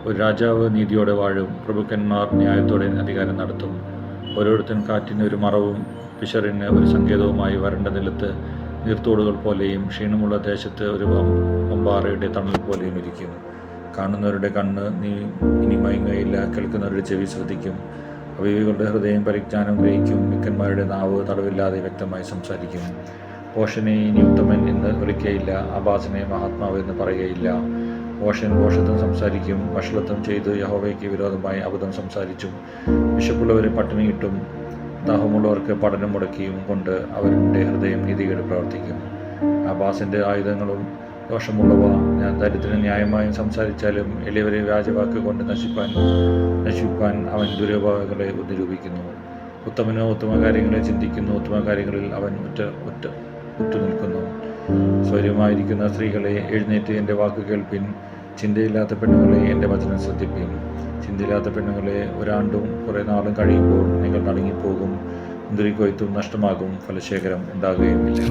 ഒരു രാജാവ് നീതിയോടെ വാഴും, പ്രഭുക്കന്മാർ ന്യായത്തോടെ അധികാരം നടത്തും. ഓരോരുത്തൻ കാറ്റിന് ഒരു മറവും പിശറിന് ഒരു സങ്കേതവുമായി വരണ്ട നിലത്ത് നീർത്തോടുകൾ പോലെയും ക്ഷീണമുള്ള ദേശത്ത് ഒരു വമ്പാറയുടെ തണൽ പോലെയും ഇരിക്കും. കാണുന്നവരുടെ കണ്ണ് ഇനി മയങ്ങുകയില്ല, കേൾക്കുന്നവരുടെ ചെവി ശ്രദ്ധിക്കും. അവിവേകികളുടെ ഹൃദയം പരിജ്ഞാനം ഗ്രഹിക്കും, മിക്കന്മാരുടെ നാവ് തടവില്ലാതെ വ്യക്തമായി സംസാരിക്കും. ഭോഷനെ ഇനി ഉത്തമൻ എന്ന് വിളിക്കുകയില്ല, ആഭാസനെ മഹാത്മാവ് എന്ന് പറയുകയില്ല. ഭോഷൻ ഭോഷത്വം സംസാരിക്കും, വഷളത്വം ചെയ്ത് യഹോവയ്ക്ക് വിരോധമായി അബദ്ധം സംസാരിച്ചും വിശപ്പുള്ളവരെ പട്ടിണിയിട്ടും ദാഹമുള്ളവർക്ക് പഠനം മുടക്കിയും കൊണ്ട് അവരുടെ ഹൃദയം നീതികേട് പ്രവർത്തിക്കും. ആഭാസിൻ്റെ ആയുധങ്ങളും ദോഷമുള്ളവ. ഞാൻ ദരിദ്രന് ന്യായമായും സംസാരിച്ചാലും എളിയവരെ വ്യാജവാക്ക് കൊണ്ട് നശിപ്പാൻ അവൻ ദുരുപയോഗങ്ങളെ നിരൂപിക്കുന്നു. ഉത്തമനോ ഉത്തമ കാര്യങ്ങളെ ചിന്തിക്കുന്നു, ഉത്തമ കാര്യങ്ങളിൽ അവൻ ഉറ്റുനിൽക്കുന്നു. സ്വൈര്യമായിരിക്കുന്ന സ്ത്രീകളെ, എഴുന്നേറ്റ് എൻ്റെ വാക്ക് കേൾപ്പിൻ. ചിന്തയില്ലാത്ത പെണ്ണുങ്ങളെ, എൻ്റെ വചനം ശ്രദ്ധിപ്പിൻ. ചിന്തയില്ലാത്ത പെണ്ണുങ്ങളെ, ഒരാണ്ടും കുറേ നാളും കഴിയുമ്പോൾ നിങ്ങൾ നടുങ്ങിപ്പോകും. മുന്തിരിക്കൊയ്ത്തും നഷ്ടമാകും, ഫലശേഖരം ഉണ്ടാകുകയുമില്ല.